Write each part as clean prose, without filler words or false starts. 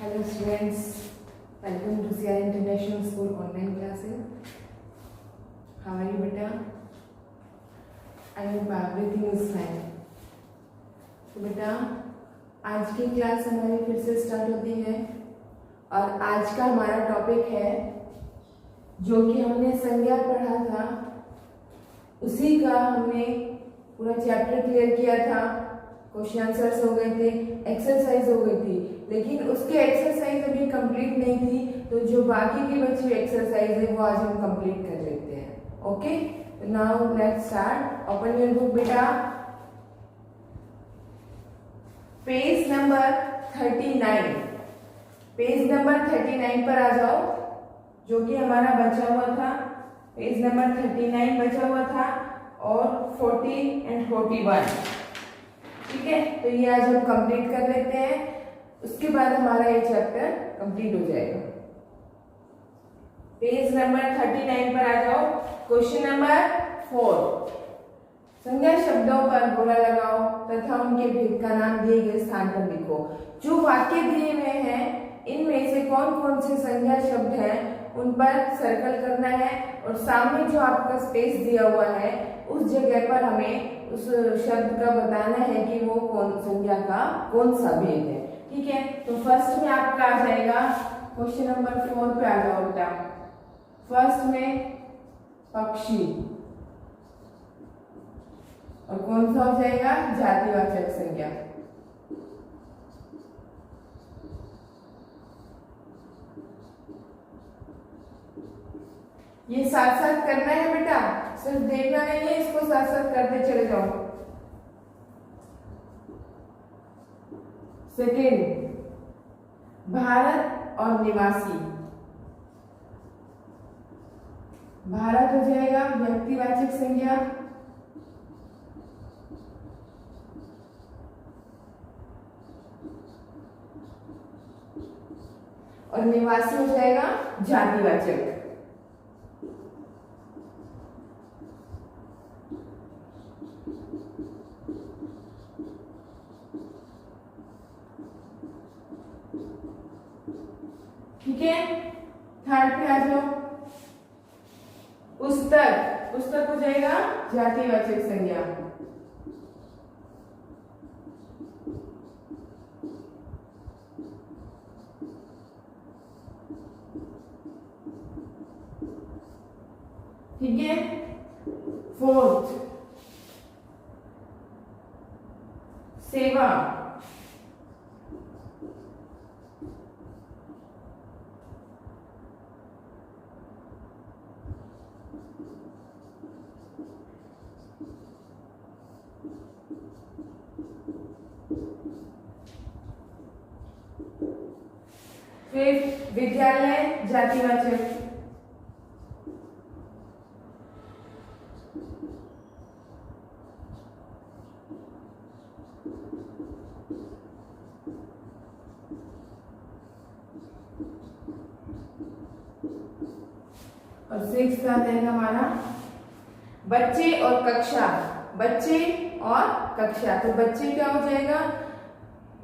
Hello students, welcome to CR International School online classes. How are you beta? I hope everything is fine. तो बेटा आज की class हमारी फिर से स्टार्ट होती है और आज का हमारा टॉपिक है जो कि हमने संज्ञा पढ़ा था, उसी का हमने पूरा चैप्टर क्लियर किया था। क्वेश्चन आंसर्स हो गए थे, एक्सरसाइज हो गई थी, लेकिन उसके एक्सरसाइज अभी कंप्लीट नहीं थी, तो जो बाकी की बची एक्सरसाइज है वो आज हम कंप्लीट कर लेते हैं। Okay, now let's start. Open your book बेटा, पेज नंबर 39। पेज नंबर 39 पर आ जाओ, जो कि हमारा बचा हुआ था। पेज नंबर 39 बचा हुआ था और 40 एंड 41। ठीक है, तो ये आज हम कंप्लीट कर लेते हैं, उसके बाद हमारा ये चैप्टर कंप्लीट हो जाएगा। पेज नंबर 39 पर आ जाओ। क्वेश्चन नंबर 4, संज्ञा शब्दों पर गोला लगाओ तथा उनके भेद का नाम दिए गए स्थान पर लिखो। जो वाक्य दिए हुए हैं इनमें से कौन कौन से संज्ञा शब्द हैं उन पर सर्कल करना है और सामने जो आपका स्पेस दिया हुआ है उस जगह पर हमें उस शब्द का बताना है कि वो कौन संज्ञा का कौन सा भेद है। ठीक है, तो फर्स्ट में आपका आ जाएगा क्वेश्चन नंबर 4 पे आ जाओ बेटा। फर्स्ट में पक्षी और कौन सा हो जाएगा जातिवाचक संज्ञा। ये साथ साथ करना है बेटा, सिर्फ देखना नहीं है, इसको साथ साथ करते चले जाओ। सेकेंड, भारत और निवासी। भारत हो जाएगा व्यक्तिवाचक संज्ञा और निवासी हो जाएगा जातिवाचक। ठीक है, थर्ड पे आ जाओ। पुस्तक, पुस्तक हो जाएगा जातिवाचक संज्ञा। ठीक है, फोर्थ, सेवा। फिफ्थ, विद्यालय जातिवाचक। और सिक्स्थ आता है हमारा बच्चे और कक्षा। बच्चे और कक्षा, तो बच्चे क्या हो जाएगा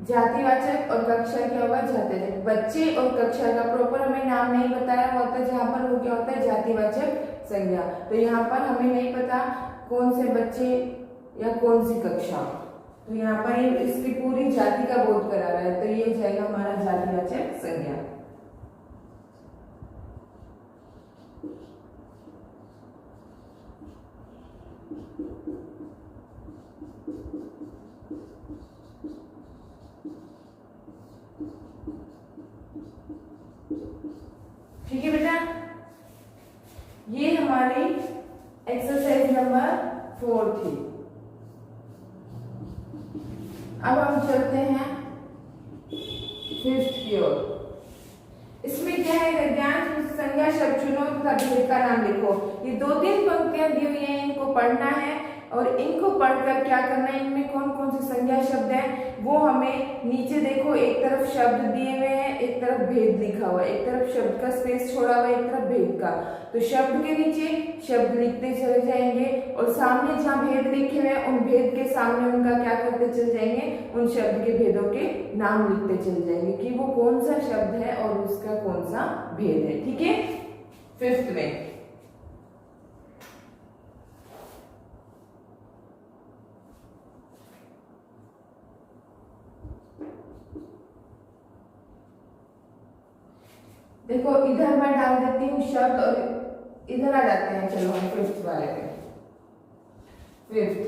जातिवाचक और कक्षा क्या होगा जातिवाचक। बच्चे और कक्षा का प्रॉपर हमें नाम नहीं बताया हुआ होता, जहां पर वो क्या होता है जातिवाचक संज्ञा। तो यहाँ पर हमें नहीं पता कौन से बच्चे या कौन सी कक्षा, तो यहाँ पर ये इसकी पूरी जाति का बोध करा रहा है, तो ये हो जाएगा हमारा जातिवाचक संज्ञा। ठीक है बेटा, ये हमारी एक्सरसाइज नंबर 4 थी। अब हम चलते हैं 5th की ओर। इसमें क्या है, गद्यांश संज्ञा शब्द चुनो तथा भेद का नाम लिखो। ये 2-3 पंक्तियां दी हुई हैं, इनको पढ़ना है, और इनको पढ़कर क्या करना है, इनमें कौन कौन से संज्ञा शब्द हैं वो हमें नीचे देखो, एक तरफ शब्द दिए हुए हैं, एक तरफ भेद लिखा हुआ है, एक तरफ शब्द का स्पेस छोड़ा हुआ है, एक तरफ भेद का। तो शब्द के नीचे शब्द लिखते चले जाएंगे और सामने जहाँ भेद लिखे हुए हैं उन भेद के सामने उनका क्या करते चले जाएंगे, उन शब्द के भेदों के नाम लिखते चले जाएंगे कि वो कौन सा शब्द है और उसका कौन सा भेद है। ठीक है, फिफ्थ में देखो, इधर मैं डाल देती हूँ शब्द और इधर आ जाते हैं। चलो हम फिफ्थ वाले पे, फिफ्थ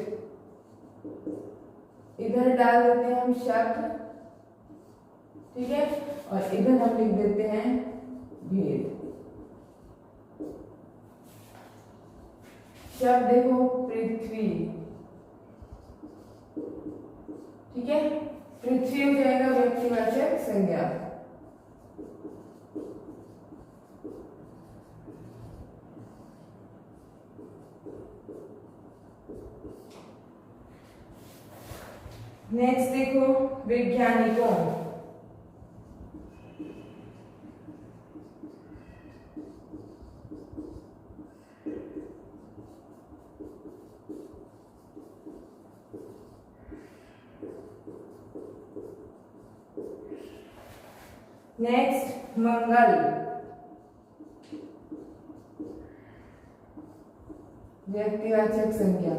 इधर डाल देते हैं हम शब्द, ठीक है, और इधर हम लिख देते हैं भेद। शब्द देखो पृथ्वी, ठीक है, पृथ्वी हो जाएगा व्यक्तिवाचक संज्ञा। नेक्स्ट देखो वैज्ञानिकों, नेक्स्ट मंगल, व्यक्तिवाचक संज्ञा।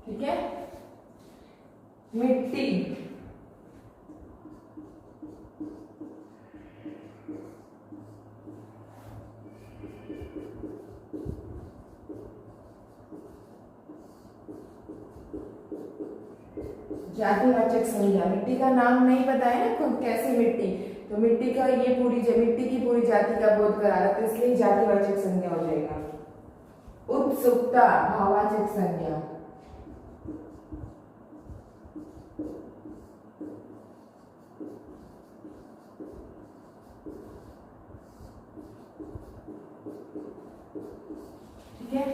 ठीक है, मिट्टी, जातिवाचक संज्ञा। मिट्टी का नाम नहीं पता है ना कौन कैसी मिट्टी, तो मिट्टी का ये मिट्टी की पूरी जाति का बोध करा रहा, तो इसलिए जातिवाचक संज्ञा हो जाएगा। उत्सुकता, भाववाचक संज्ञा। ठीक है,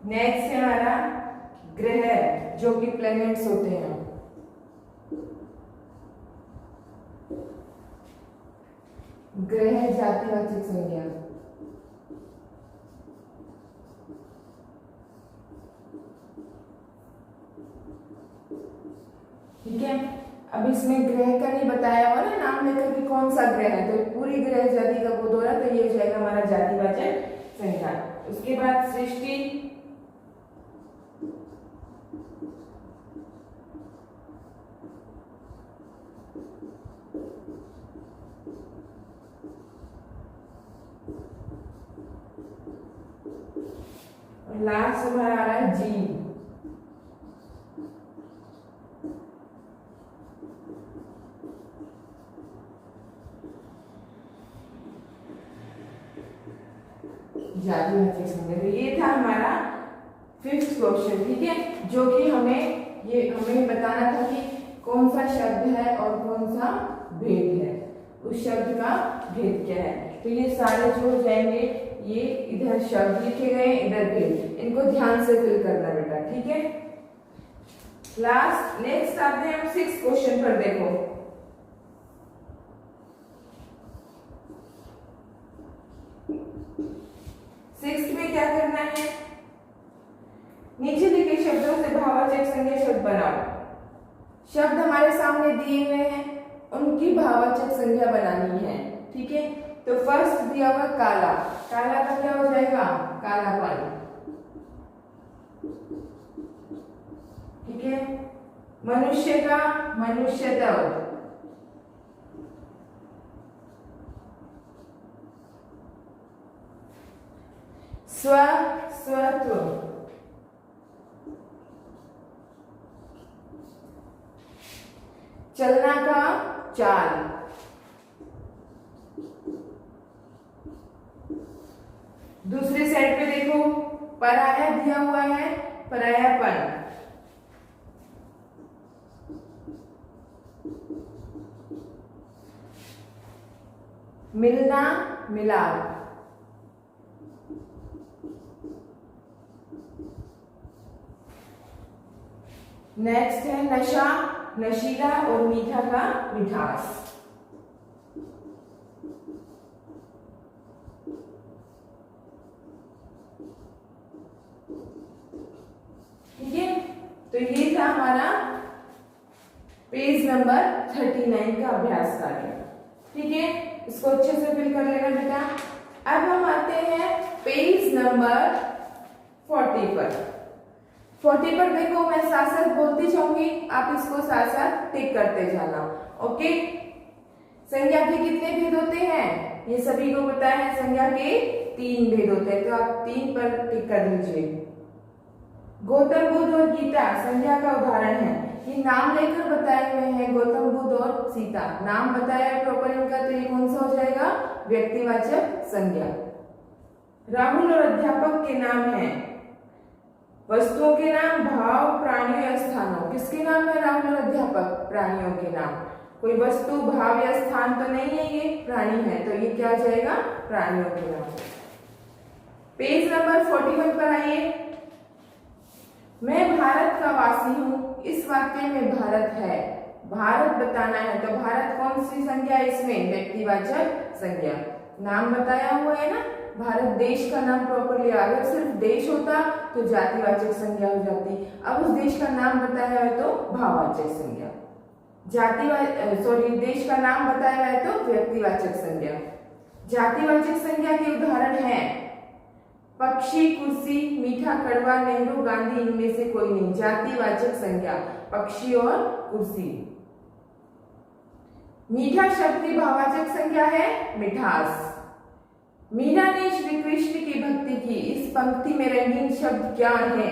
नेक्स्ट है हमारा ग्रह, जो कि प्लैनेट्स होते हैं। ग्रह जातिवाचक संज्ञा। ठीक है, अब इसमें ग्रह का नहीं बताया हुआ ना नाम लेकर कि कौन सा ग्रह है, तो पूरी ग्रह जाति का बोध हो रहा, तो ये हो जाएगा हमारा जातिवाचक संज्ञा। उसके बाद सृष्टि, लास्ट हमारा आ रहा है जीव। जातिवाचक संज्ञा। तो ये था हमारा फिफ्थ क्वेश्चन, ठीक है, जो कि हमें बताना था कि कौन सा शब्द है और कौन सा भेद है, उस शब्द का भेद क्या है। तो ये सारे जो हो जाएंगे, ये इधर शब्द लिखे गए, इधर भेद, इनको ध्यान से फिल करना बेटा, ठीक है। नेक्स्ट आते हैं हम सिक्स क्वेश्चन पर। देखो, सिक्स में क्या करना है, नीचे लिखे शब्दों से भाववाचक संज्ञा शब्द बनाओ। शब्द हमारे सामने दिए हुए हैं, उनकी भाववाचक संज्ञा बनानी है, ठीक है। तो फर्स्ट दिया हुआ काला, काला का क्या हो जाएगा, कालापन, ठीक है। मनुष्य का मनुष्यत्व, स्वत्व, चलना का चाल, दूसरे साइड पे देखो पराया दिया हुआ है, परायापन, मिलना, मिलाप। नेक्स्ट है नशा, नशीला और मीठा का मिठास। ठीक है, तो ये था हमारा पेज नंबर 39 का अभ्यास कार्य। ठीक है, इसको अच्छे से फिल कर लेना बेटा। अब हम आते हैं पेज नंबर 40 पर। 40 पर देखो, मैं साथ साथ बोलती जाऊंगी, आप इसको साथ साथ टिक करते जाना। ओके, संज्ञा के कितने भेद होते हैं ये सभी को पता है। संज्ञा के 3 भेद होते हैं, तो आप 3 पर टिक कर लीजिए। गौतम बुद्ध और गीता संज्ञा का उदाहरण है। ये नाम लेकर बताए हुए हैं, गौतम बुद्ध और सीता नाम बताया है प्रॉपर इनका, तो ये कौन सा हो जाएगा, व्यक्तिवाचक संज्ञा। राहुल और अध्यापक के नाम हैं। वस्तुओं के नाम, भाव, प्राणियों या स्थानों। किसके नाम है राहुल और अध्यापक, प्राणियों के नाम। कोई वस्तु, भाव या स्थान तो नहीं है, ये प्राणी है, तो ये क्या हो जाएगा, प्राणियों के नाम। पेज नंबर 41 पर आइए। मैं भारत का वासी हूं, इस वाक्य में भारत है, भारत बताना है, तो भारत कौन सी संज्ञा है इसमें, व्यक्तिवाचक संज्ञा। नाम बताया हुआ है ना, भारत देश का नाम प्रॉपरली, अगर सिर्फ देश होता तो जातिवाचक संज्ञा हो जाती, अब उस देश का नाम बताया है तो भाववाचक संज्ञा। देश का नाम बताया है तो व्यक्तिवाचक संज्ञा। जातिवाचक संज्ञा के उदाहरण हैं पक्षी, कुर्सी, मीठा, कड़वा, नेहरू, गांधी, इनमें से कोई नहीं। जातिवाचक संज्ञा पक्षी और कुर्सी। मीठा शब्द की भाववाचक संज्ञा है मिठास। मीरा ने श्री कृष्ण की भक्ति की, इस पंक्ति में रंगीन शब्द क्या है,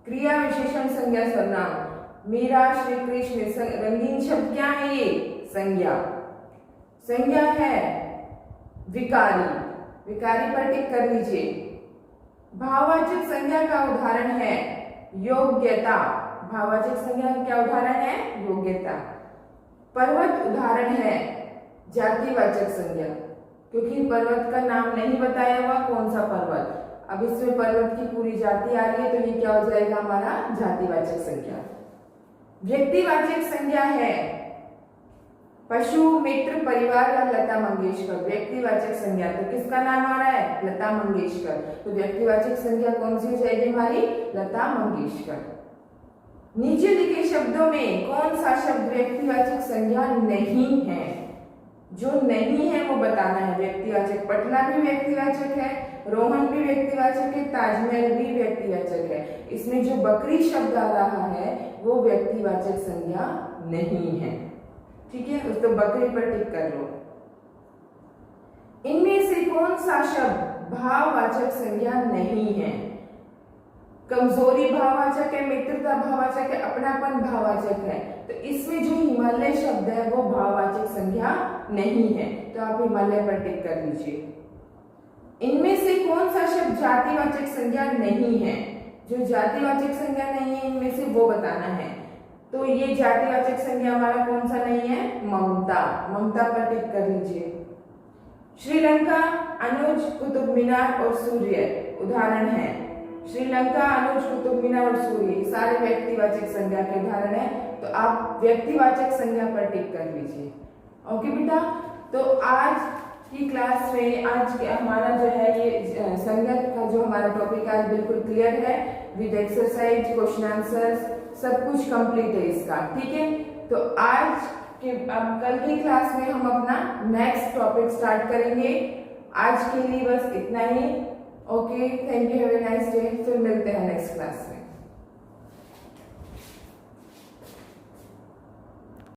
क्रिया विशेषण संज्ञा सर्वनाम। मीरा, श्री कृष्ण, रंगीन शब्द क्या है, ये संज्ञा। संज्ञा है विकारी, विकारी पर टिक कर लीजिए। भाववाचक संज्ञा का उदाहरण है योग्यता। भाववाचक संज्ञा का क्या उदाहरण है, योग्यता। पर्वत उदाहरण है जातिवाचक संज्ञा, क्योंकि पर्वत का नाम नहीं बताया हुआ कौन सा पर्वत, अब इसमें पर्वत की पूरी जाति आ रही है, तो ये क्या हो जाएगा हमारा जातिवाचक संज्ञा। व्यक्तिवाचक संज्ञा है पशु, मित्र, परिवार या लता मंगेशकर। व्यक्तिवाचक संज्ञा, तो किसका नाम आ रहा है, लता मंगेशकर, तो व्यक्तिवाचक संज्ञा कौन सी हो जाएगी हमारी, लता मंगेशकर। नीचे लिखे शब्दों में कौन सा शब्द व्यक्तिवाचक संज्ञा नहीं है, जो नहीं है वो बताना है। व्यक्तिवाचक, पटना भी व्यक्तिवाचक है, रोहन भी व्यक्तिवाचक है, ताजमहल भी व्यक्तिवाचक है। इसमें जो बकरी शब्द आ रहा है वो व्यक्तिवाचक संज्ञा नहीं है। ठीक है, उस तो बकरी पर टिक कर लो। इनमें से कौन सा शब्द भाववाचक संज्ञा नहीं है, कमजोरी भाववाचक है, मित्रता भाववाचक है, अपनापन भाववाचक है, तो इसमें जो हिमालय शब्द है वो भाववाचक संज्ञा नहीं है, तो आप हिमालय पर टिक कर लीजिए। इनमें से कौन सा शब्द जातिवाचक संज्ञा नहीं है, जो जातिवाचक संज्ञा नहीं है इनमें से वो बताना है, तो ये जातिवाचक संज्ञा हमारा कौन सा नहीं है, ममता। ममता पर टिक कर लीजिए। श्रीलंका, अनुज, कुतुब मीनार और सूर्य उदाहरण है। श्रीलंका, अनुज, कुतुब मीनार और सूर्य सारे व्यक्तिवाचक संज्ञा के उदाहरण है, तो आप व्यक्तिवाचक संज्ञा पर टिक कर लीजिए। ओके बेटा, तो आज की क्लास में आज हमारा जो है ये संज्ञा का जो हमारा टॉपिक आज बिल्कुल क्लियर है, विद एक्सरसाइज, क्वेश्चन आंसर्स, सब कुछ कंप्लीट है इसका। ठीक है, तो आज के अब कल की क्लास में हम अपना नेक्स्ट टॉपिक स्टार्ट करेंगे। आज के लिए बस इतना ही। Okay, thank you, have a nice day. फिर मिलते हैं नेक्स्ट क्लास में।